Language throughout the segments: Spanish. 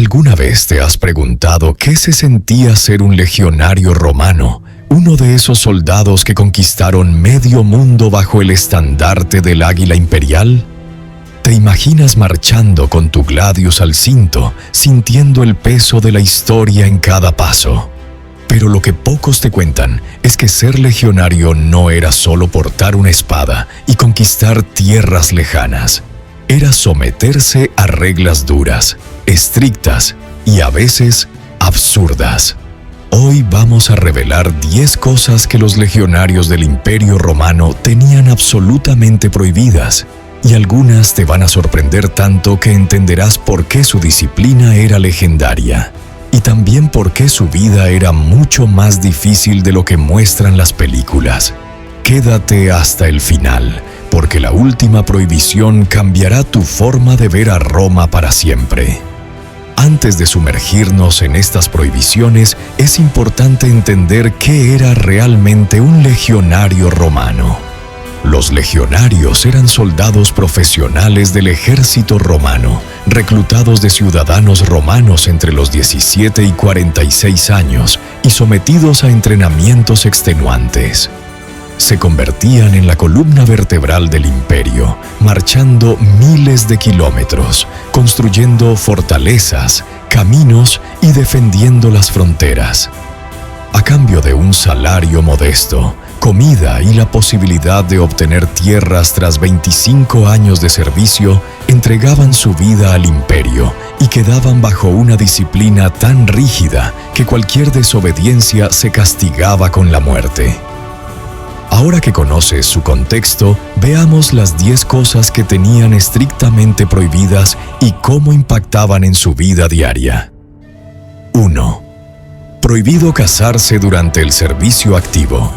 ¿Alguna vez te has preguntado qué se sentía ser un legionario romano, uno de esos soldados que conquistaron medio mundo bajo el estandarte del águila imperial? ¿Te imaginas marchando con tu gladius al cinto, sintiendo el peso de la historia en cada paso? Pero lo que pocos te cuentan es que ser legionario no era solo portar una espada y conquistar tierras lejanas. Era someterse a reglas duras, estrictas y a veces absurdas. Hoy vamos a revelar 10 cosas que los legionarios del Imperio Romano tenían absolutamente prohibidas, y algunas te van a sorprender tanto que entenderás por qué su disciplina era legendaria, y también por qué su vida era mucho más difícil de lo que muestran las películas. Quédate hasta el final, porque la última prohibición cambiará tu forma de ver a Roma para siempre. Antes de sumergirnos en estas prohibiciones, es importante entender qué era realmente un legionario romano. Los legionarios eran soldados profesionales del ejército romano, reclutados de ciudadanos romanos entre los 17 y 46 años y sometidos a entrenamientos extenuantes. Se convertían en la columna vertebral del imperio, marchando miles de kilómetros, construyendo fortalezas, caminos y defendiendo las fronteras. A cambio de un salario modesto, comida y la posibilidad de obtener tierras tras 25 años de servicio, entregaban su vida al imperio y quedaban bajo una disciplina tan rígida que cualquier desobediencia se castigaba con la muerte. Ahora que conoces su contexto, veamos las 10 cosas que tenían estrictamente prohibidas y cómo impactaban en su vida diaria. 1. Prohibido casarse durante el servicio activo.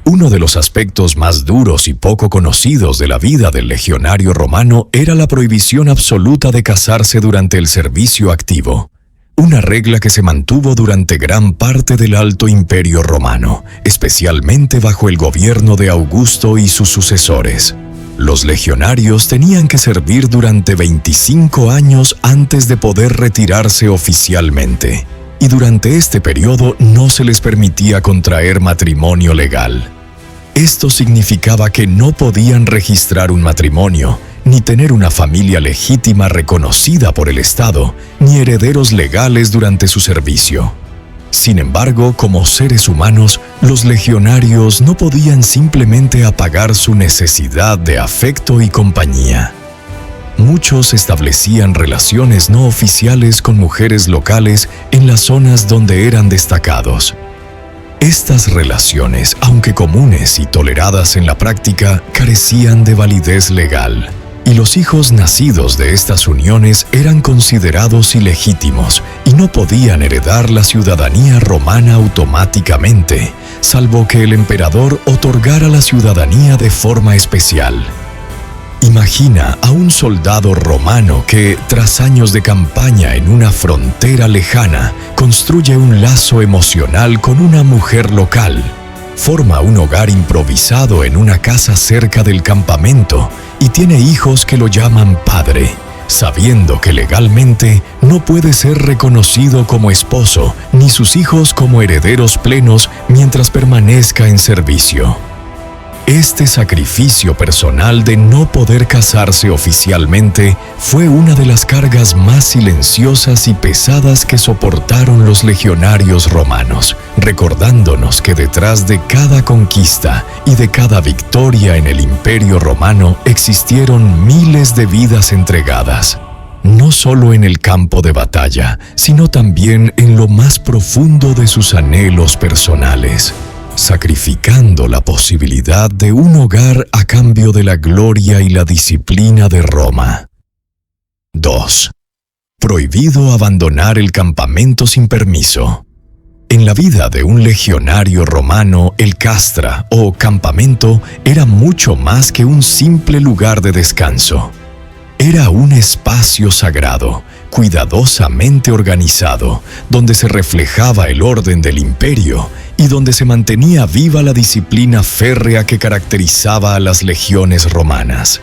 Uno de los aspectos más duros y poco conocidos de la vida del legionario romano era la prohibición absoluta de casarse durante el servicio activo. Una regla que se mantuvo durante gran parte del Alto Imperio Romano, especialmente bajo el gobierno de Augusto y sus sucesores. Los legionarios tenían que servir durante 25 años antes de poder retirarse oficialmente, y durante este periodo no se les permitía contraer matrimonio legal. Esto significaba que no podían registrar un matrimonio, ni tener una familia legítima reconocida por el Estado, ni herederos legales durante su servicio. Sin embargo, como seres humanos, los legionarios no podían simplemente apagar su necesidad de afecto y compañía. Muchos establecían relaciones no oficiales con mujeres locales en las zonas donde eran destacados. Estas relaciones, aunque comunes y toleradas en la práctica, carecían de validez legal, y los hijos nacidos de estas uniones eran considerados ilegítimos y no podían heredar la ciudadanía romana automáticamente, salvo que el emperador otorgara la ciudadanía de forma especial. Imagina a un soldado romano que, tras años de campaña en una frontera lejana, construye un lazo emocional con una mujer local, forma un hogar improvisado en una casa cerca del campamento y tiene hijos que lo llaman padre, sabiendo que legalmente no puede ser reconocido como esposo ni sus hijos como herederos plenos mientras permanezca en servicio. Este sacrificio personal de no poder casarse oficialmente fue una de las cargas más silenciosas y pesadas que soportaron los legionarios romanos, recordándonos que detrás de cada conquista y de cada victoria en el Imperio Romano existieron miles de vidas entregadas, no solo en el campo de batalla, sino también en lo más profundo de sus anhelos personales, sacrificando la posibilidad de un hogar a cambio de la gloria y la disciplina de Roma. 2. Prohibido abandonar el campamento sin permiso. En la vida de un legionario romano, el castra o campamento era mucho más que un simple lugar de descanso. Era un espacio sagrado, cuidadosamente organizado, donde se reflejaba el orden del imperio y donde se mantenía viva la disciplina férrea que caracterizaba a las legiones romanas.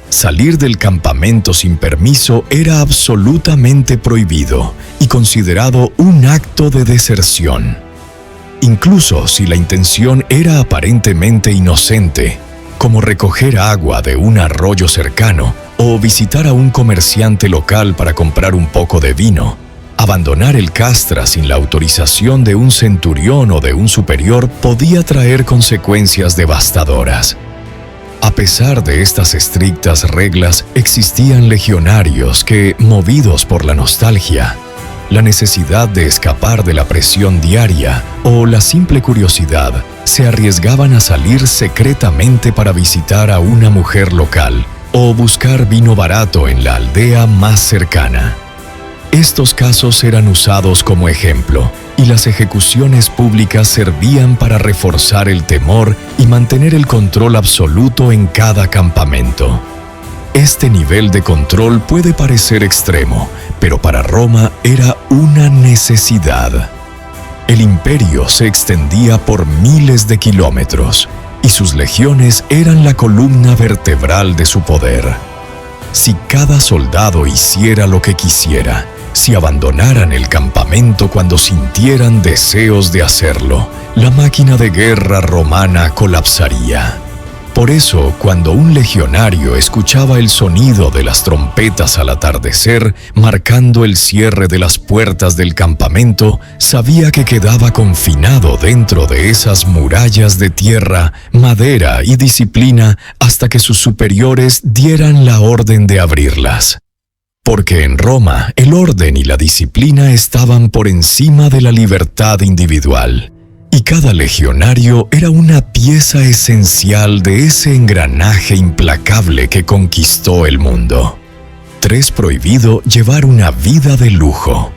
Salir del campamento sin permiso era absolutamente prohibido y considerado un acto de deserción. Incluso si la intención era aparentemente inocente, como recoger agua de un arroyo cercano o visitar a un comerciante local para comprar un poco de vino, abandonar el castra sin la autorización de un centurión o de un superior podía traer consecuencias devastadoras. A pesar de estas estrictas reglas, existían legionarios que, movidos por la nostalgia, la necesidad de escapar de la presión diaria o la simple curiosidad, se arriesgaban a salir secretamente para visitar a una mujer local o buscar vino barato en la aldea más cercana. Estos casos eran usados como ejemplo, y las ejecuciones públicas servían para reforzar el temor y mantener el control absoluto en cada campamento. Este nivel de control puede parecer extremo, pero para Roma era una necesidad. El imperio se extendía por miles de kilómetros, y sus legiones eran la columna vertebral de su poder. Si cada soldado hiciera lo que quisiera, si abandonaran el campamento cuando sintieran deseos de hacerlo, la máquina de guerra romana colapsaría. Por eso, cuando un legionario escuchaba el sonido de las trompetas al atardecer, marcando el cierre de las puertas del campamento, sabía que quedaba confinado dentro de esas murallas de tierra, madera y disciplina hasta que sus superiores dieran la orden de abrirlas. Porque en Roma el orden y la disciplina estaban por encima de la libertad individual, y cada legionario era una pieza esencial de ese engranaje implacable que conquistó el mundo. 3. Prohibido llevar una vida de lujo.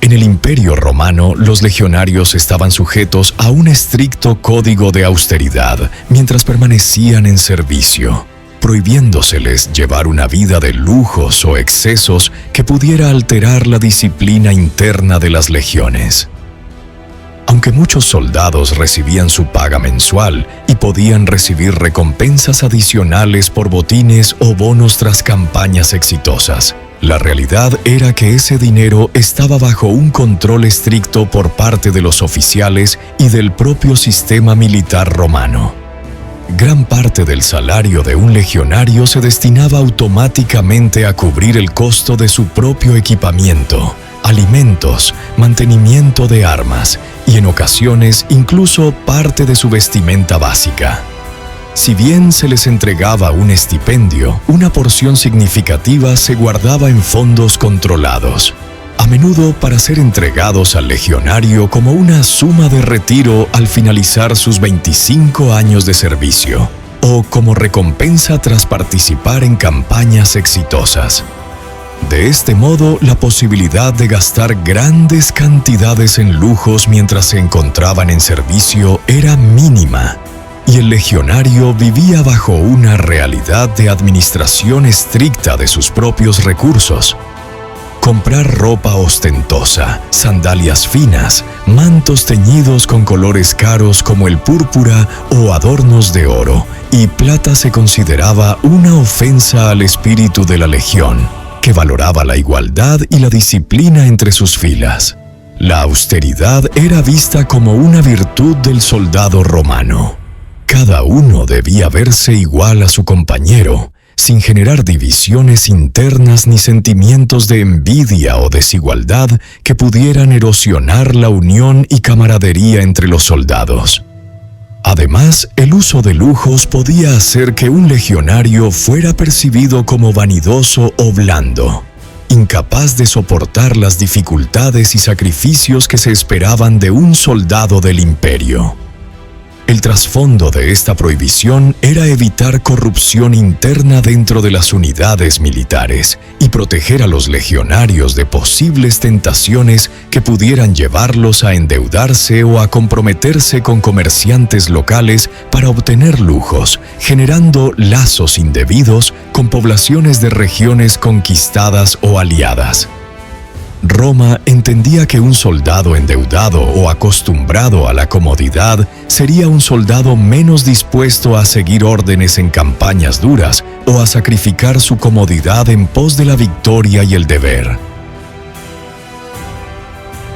En el Imperio Romano, los legionarios estaban sujetos a un estricto código de austeridad mientras permanecían en servicio, prohibiéndoseles llevar una vida de lujos o excesos que pudiera alterar la disciplina interna de las legiones. Aunque muchos soldados recibían su paga mensual y podían recibir recompensas adicionales por botines o bonos tras campañas exitosas, la realidad era que ese dinero estaba bajo un control estricto por parte de los oficiales y del propio sistema militar romano. Gran parte del salario de un legionario se destinaba automáticamente a cubrir el costo de su propio equipamiento, alimentos, mantenimiento de armas y en ocasiones incluso parte de su vestimenta básica. Si bien se les entregaba un estipendio, una porción significativa se guardaba en fondos controlados, a menudo para ser entregados al legionario como una suma de retiro al finalizar sus 25 años de servicio, o como recompensa tras participar en campañas exitosas. De este modo, la posibilidad de gastar grandes cantidades en lujos mientras se encontraban en servicio era mínima, y el legionario vivía bajo una realidad de administración estricta de sus propios recursos. Comprar ropa ostentosa, sandalias finas, mantos teñidos con colores caros como el púrpura o adornos de oro y plata se consideraba una ofensa al espíritu de la legión, que valoraba la igualdad y la disciplina entre sus filas. La austeridad era vista como una virtud del soldado romano. Cada uno debía verse igual a su compañero, sin generar divisiones internas ni sentimientos de envidia o desigualdad que pudieran erosionar la unión y camaradería entre los soldados. Además, el uso de lujos podía hacer que un legionario fuera percibido como vanidoso o blando, incapaz de soportar las dificultades y sacrificios que se esperaban de un soldado del imperio. El trasfondo de esta prohibición era evitar corrupción interna dentro de las unidades militares y proteger a los legionarios de posibles tentaciones que pudieran llevarlos a endeudarse o a comprometerse con comerciantes locales para obtener lujos, generando lazos indebidos con poblaciones de regiones conquistadas o aliadas. Roma entendía que un soldado endeudado o acostumbrado a la comodidad sería un soldado menos dispuesto a seguir órdenes en campañas duras o a sacrificar su comodidad en pos de la victoria y el deber.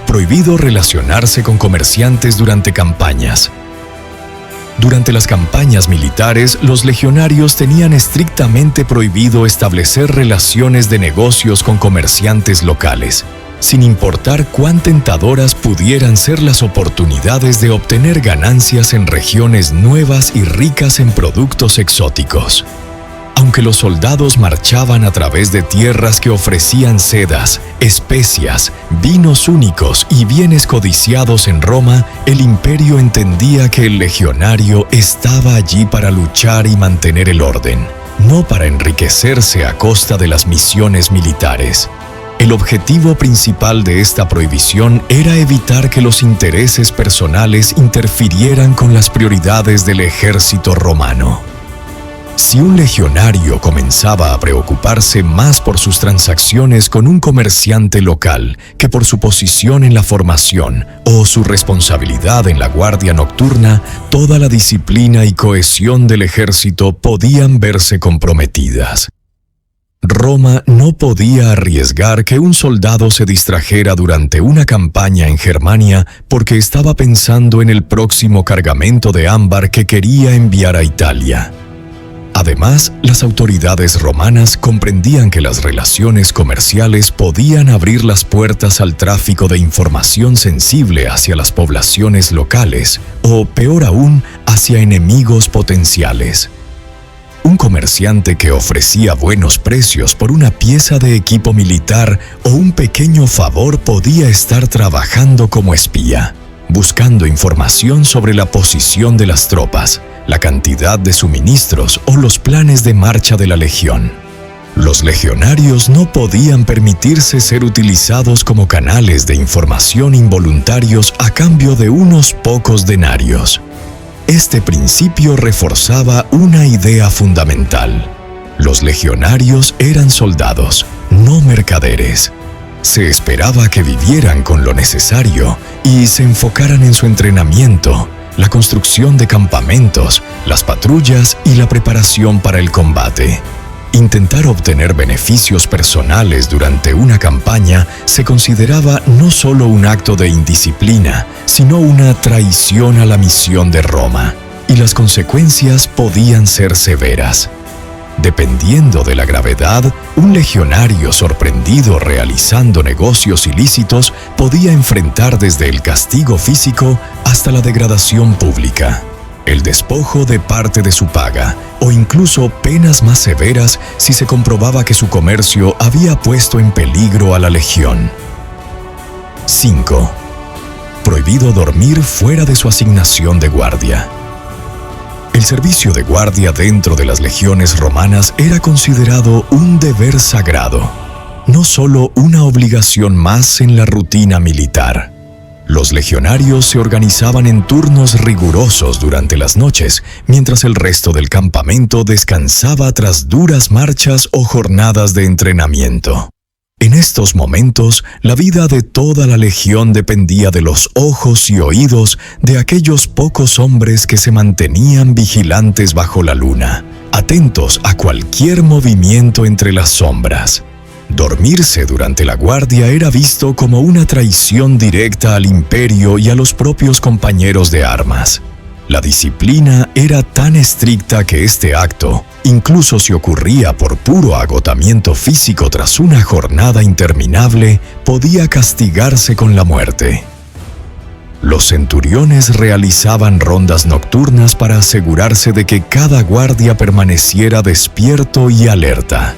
Prohibido relacionarse con comerciantes durante campañas. Durante las campañas militares, los legionarios tenían estrictamente prohibido establecer relaciones de negocios con comerciantes locales, sin importar cuán tentadoras pudieran ser las oportunidades de obtener ganancias en regiones nuevas y ricas en productos exóticos. Aunque los soldados marchaban a través de tierras que ofrecían sedas, especias, vinos únicos y bienes codiciados en Roma, el imperio entendía que el legionario estaba allí para luchar y mantener el orden, no para enriquecerse a costa de las misiones militares. El objetivo principal de esta prohibición era evitar que los intereses personales interfirieran con las prioridades del ejército romano. Si un legionario comenzaba a preocuparse más por sus transacciones con un comerciante local que por su posición en la formación o su responsabilidad en la guardia nocturna, toda la disciplina y cohesión del ejército podían verse comprometidas. Roma no podía arriesgar que un soldado se distrajera durante una campaña en Germania porque estaba pensando en el próximo cargamento de ámbar que quería enviar a Italia. Además, las autoridades romanas comprendían que las relaciones comerciales podían abrir las puertas al tráfico de información sensible hacia las poblaciones locales o, peor aún, hacia enemigos potenciales. Un comerciante que ofrecía buenos precios por una pieza de equipo militar o un pequeño favor podía estar trabajando como espía, buscando información sobre la posición de las tropas, la cantidad de suministros o los planes de marcha de la legión. Los legionarios no podían permitirse ser utilizados como canales de información involuntarios a cambio de unos pocos denarios. Este principio reforzaba una idea fundamental. Los legionarios eran soldados, no mercaderes. Se esperaba que vivieran con lo necesario y se enfocaran en su entrenamiento, la construcción de campamentos, las patrullas y la preparación para el combate. Intentar obtener beneficios personales durante una campaña se consideraba no solo un acto de indisciplina, sino una traición a la misión de Roma, y las consecuencias podían ser severas. Dependiendo de la gravedad, un legionario sorprendido realizando negocios ilícitos podía enfrentar desde el castigo físico hasta la degradación pública, el despojo de parte de su paga o incluso penas más severas si se comprobaba que su comercio había puesto en peligro a la legión. 5. Prohibido dormir fuera de su asignación de guardia. El servicio de guardia dentro de las legiones romanas era considerado un deber sagrado, no solo una obligación más en la rutina militar. Los legionarios se organizaban en turnos rigurosos durante las noches, mientras el resto del campamento descansaba tras duras marchas o jornadas de entrenamiento. En estos momentos, la vida de toda la legión dependía de los ojos y oídos de aquellos pocos hombres que se mantenían vigilantes bajo la luna, atentos a cualquier movimiento entre las sombras. Dormirse durante la guardia era visto como una traición directa al imperio y a los propios compañeros de armas. La disciplina era tan estricta que este acto, incluso si ocurría por puro agotamiento físico tras una jornada interminable, podía castigarse con la muerte. Los centuriones realizaban rondas nocturnas para asegurarse de que cada guardia permaneciera despierto y alerta,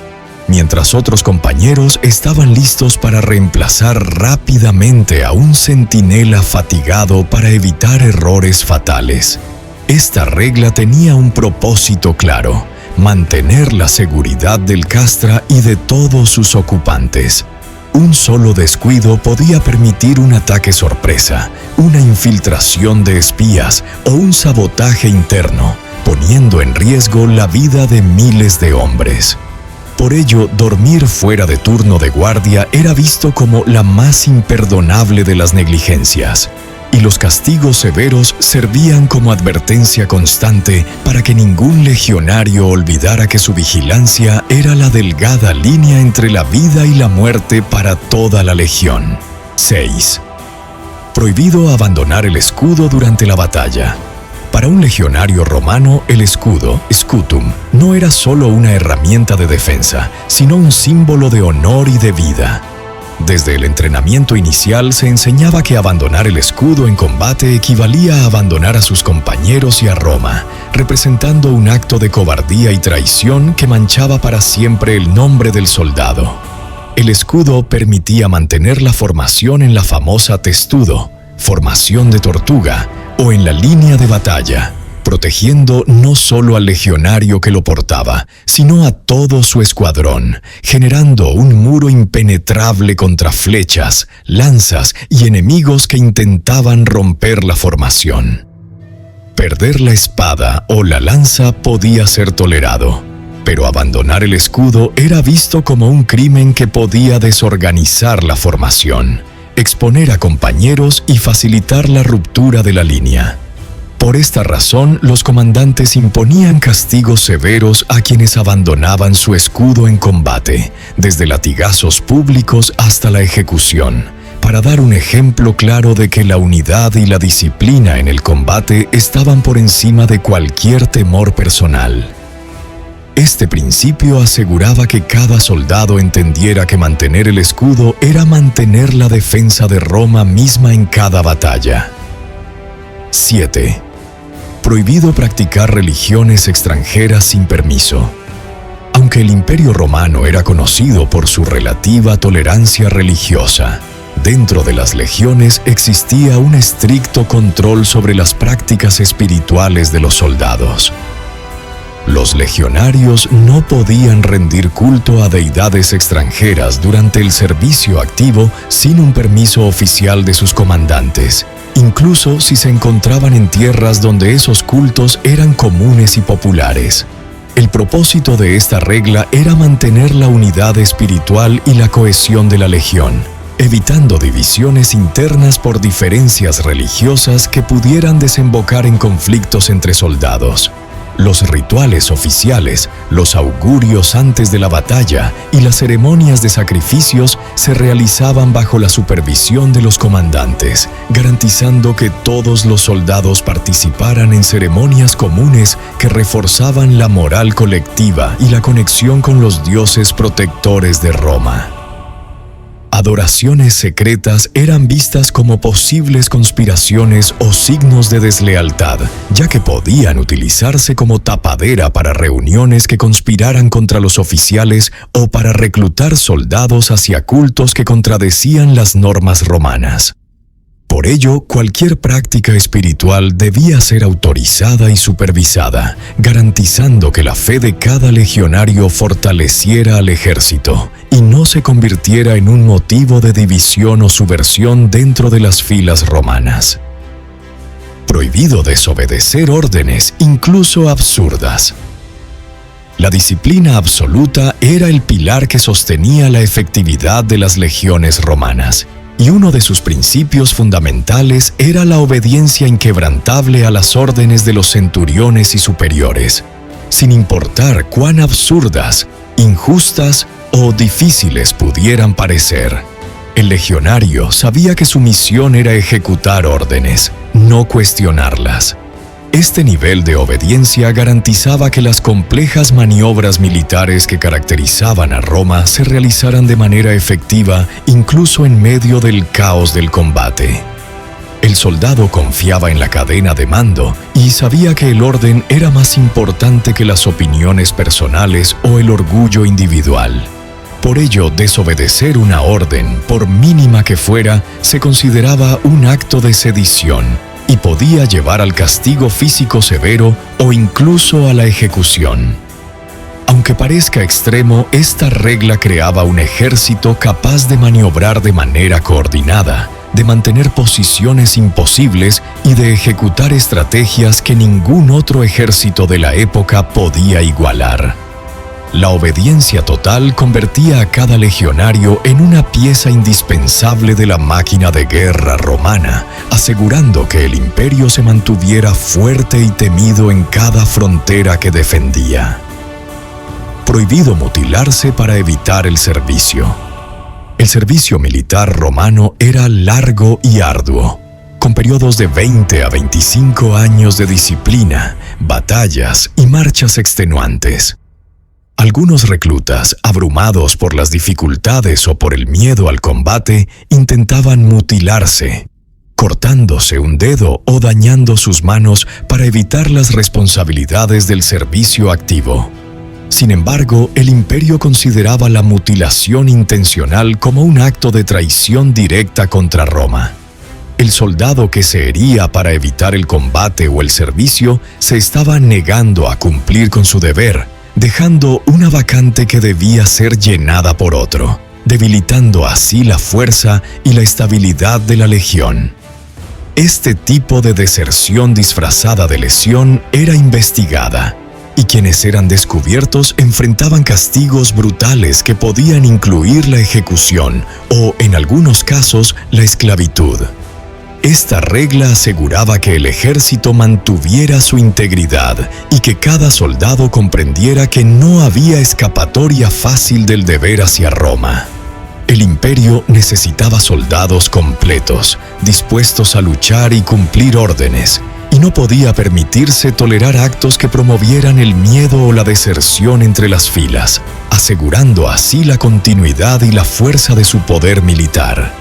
mientras otros compañeros estaban listos para reemplazar rápidamente a un centinela fatigado para evitar errores fatales. Esta regla tenía un propósito claro: mantener la seguridad del castra y de todos sus ocupantes. Un solo descuido podía permitir un ataque sorpresa, una infiltración de espías o un sabotaje interno, poniendo en riesgo la vida de miles de hombres. Por ello, dormir fuera de turno de guardia era visto como la más imperdonable de las negligencias, y los castigos severos servían como advertencia constante para que ningún legionario olvidara que su vigilancia era la delgada línea entre la vida y la muerte para toda la legión. 6. Prohibido abandonar el escudo durante la batalla. Para un legionario romano, el escudo, scutum, no era solo una herramienta de defensa, sino un símbolo de honor y de vida. Desde el entrenamiento inicial se enseñaba que abandonar el escudo en combate equivalía a abandonar a sus compañeros y a Roma, representando un acto de cobardía y traición que manchaba para siempre el nombre del soldado. El escudo permitía mantener la formación en la famosa testudo, formación de tortuga, o en la línea de batalla, protegiendo no solo al legionario que lo portaba, sino a todo su escuadrón, generando un muro impenetrable contra flechas, lanzas y enemigos que intentaban romper la formación. Perder la espada o la lanza podía ser tolerado, pero abandonar el escudo era visto como un crimen que podía desorganizar la formación, exponer a compañeros y facilitar la ruptura de la línea. Por esta razón, los comandantes imponían castigos severos a quienes abandonaban su escudo en combate, desde latigazos públicos hasta la ejecución, para dar un ejemplo claro de que la unidad y la disciplina en el combate estaban por encima de cualquier temor personal. Este principio aseguraba que cada soldado entendiera que mantener el escudo era mantener la defensa de Roma misma en cada batalla. 7. Prohibido practicar religiones extranjeras sin permiso. Aunque el Imperio Romano era conocido por su relativa tolerancia religiosa, dentro de las legiones existía un estricto control sobre las prácticas espirituales de los soldados. Los legionarios no podían rendir culto a deidades extranjeras durante el servicio activo sin un permiso oficial de sus comandantes, incluso si se encontraban en tierras donde esos cultos eran comunes y populares. El propósito de esta regla era mantener la unidad espiritual y la cohesión de la legión, evitando divisiones internas por diferencias religiosas que pudieran desembocar en conflictos entre soldados. Los rituales oficiales, los augurios antes de la batalla y las ceremonias de sacrificios se realizaban bajo la supervisión de los comandantes, garantizando que todos los soldados participaran en ceremonias comunes que reforzaban la moral colectiva y la conexión con los dioses protectores de Roma. Adoraciones secretas eran vistas como posibles conspiraciones o signos de deslealtad, ya que podían utilizarse como tapadera para reuniones que conspiraran contra los oficiales o para reclutar soldados hacia cultos que contradecían las normas romanas. Por ello, cualquier práctica espiritual debía ser autorizada y supervisada, garantizando que la fe de cada legionario fortaleciera al ejército y no se convirtiera en un motivo de división o subversión dentro de las filas romanas. Prohibido desobedecer órdenes, incluso absurdas. La disciplina absoluta era el pilar que sostenía la efectividad de las legiones romanas, y uno de sus principios fundamentales era la obediencia inquebrantable a las órdenes de los centuriones y superiores, sin importar cuán absurdas, injustas o difíciles pudieran parecer. El legionario sabía que su misión era ejecutar órdenes, no cuestionarlas. Este nivel de obediencia garantizaba que las complejas maniobras militares que caracterizaban a Roma se realizaran de manera efectiva, incluso en medio del caos del combate. El soldado confiaba en la cadena de mando y sabía que el orden era más importante que las opiniones personales o el orgullo individual. Por ello, desobedecer una orden, por mínima que fuera, se consideraba un acto de sedición y podía llevar al castigo físico severo o incluso a la ejecución. Aunque parezca extremo, esta regla creaba un ejército capaz de maniobrar de manera coordinada, de mantener posiciones imposibles y de ejecutar estrategias que ningún otro ejército de la época podía igualar. La obediencia total convertía a cada legionario en una pieza indispensable de la máquina de guerra romana, asegurando que el imperio se mantuviera fuerte y temido en cada frontera que defendía. Prohibido mutilarse para evitar el servicio. El servicio militar romano era largo y arduo, con periodos de 20 a 25 años de disciplina, batallas y marchas extenuantes. Algunos reclutas, abrumados por las dificultades o por el miedo al combate, intentaban mutilarse, cortándose un dedo o dañando sus manos para evitar las responsabilidades del servicio activo. Sin embargo, el imperio consideraba la mutilación intencional como un acto de traición directa contra Roma. El soldado que se hería para evitar el combate o el servicio se estaba negando a cumplir con su deber, dejando una vacante que debía ser llenada por otro, debilitando así la fuerza y la estabilidad de la legión. Este tipo de deserción disfrazada de lesión era investigada, y quienes eran descubiertos enfrentaban castigos brutales que podían incluir la ejecución o, en algunos casos, la esclavitud. Esta regla aseguraba que el ejército mantuviera su integridad y que cada soldado comprendiera que no había escapatoria fácil del deber hacia Roma. El imperio necesitaba soldados completos, dispuestos a luchar y cumplir órdenes, y no podía permitirse tolerar actos que promovieran el miedo o la deserción entre las filas, asegurando así la continuidad y la fuerza de su poder militar.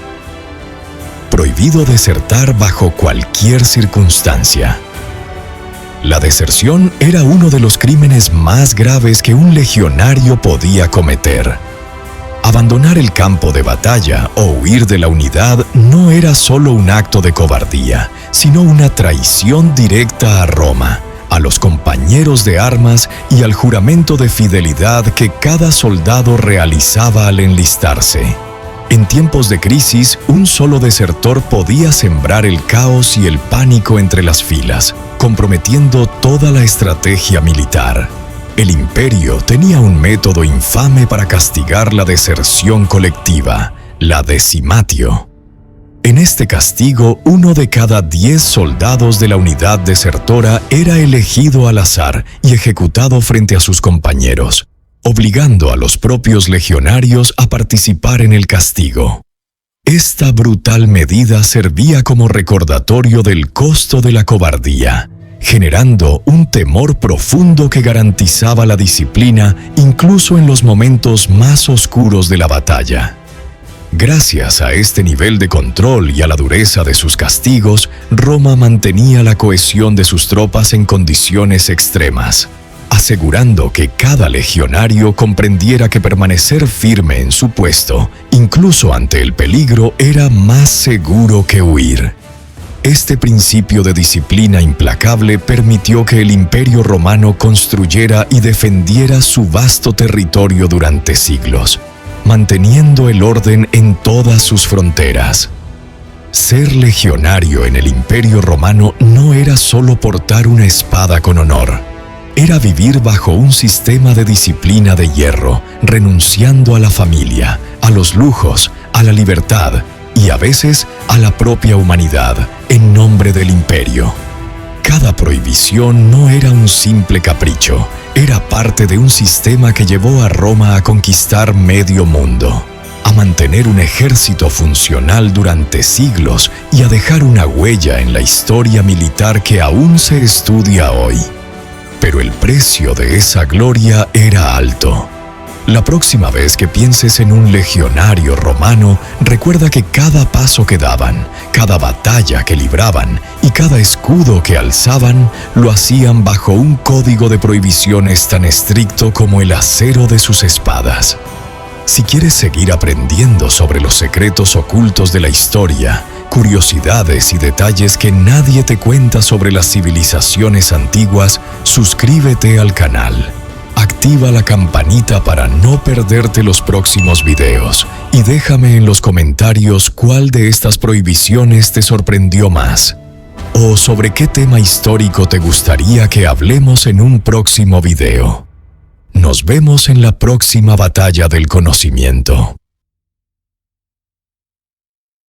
Prohibido desertar bajo cualquier circunstancia. La deserción era uno de los crímenes más graves que un legionario podía cometer. Abandonar el campo de batalla o huir de la unidad no era solo un acto de cobardía, sino una traición directa a Roma, a los compañeros de armas y al juramento de fidelidad que cada soldado realizaba al enlistarse. En tiempos de crisis, un solo desertor podía sembrar el caos y el pánico entre las filas, comprometiendo toda la estrategia militar. El imperio tenía un método infame para castigar la deserción colectiva, la decimatio. En este castigo, 1 de cada 10 soldados de la unidad desertora era elegido al azar y ejecutado frente a sus compañeros, obligando a los propios legionarios a participar en el castigo. Esta brutal medida servía como recordatorio del costo de la cobardía, generando un temor profundo que garantizaba la disciplina incluso en los momentos más oscuros de la batalla. Gracias a este nivel de control y a la dureza de sus castigos, Roma mantenía la cohesión de sus tropas en condiciones extremas, asegurando que cada legionario comprendiera que permanecer firme en su puesto, incluso ante el peligro, era más seguro que huir. Este principio de disciplina implacable permitió que el Imperio Romano construyera y defendiera su vasto territorio durante siglos, manteniendo el orden en todas sus fronteras. Ser legionario en el Imperio Romano no era solo portar una espada con honor. Era vivir bajo un sistema de disciplina de hierro, renunciando a la familia, a los lujos, a la libertad y a veces a la propia humanidad, en nombre del imperio. Cada prohibición no era un simple capricho, era parte de un sistema que llevó a Roma a conquistar medio mundo, a mantener un ejército funcional durante siglos y a dejar una huella en la historia militar que aún se estudia hoy. Pero el precio de esa gloria era alto. La próxima vez que pienses en un legionario romano, recuerda que cada paso que daban, cada batalla que libraban y cada escudo que alzaban, lo hacían bajo un código de prohibiciones tan estricto como el acero de sus espadas. Si quieres seguir aprendiendo sobre los secretos ocultos de la historia, curiosidades y detalles que nadie te cuenta sobre las civilizaciones antiguas, suscríbete al canal. Activa la campanita para no perderte los próximos videos y déjame en los comentarios cuál de estas prohibiciones te sorprendió más o sobre qué tema histórico te gustaría que hablemos en un próximo video. Nos vemos en la próxima batalla del conocimiento.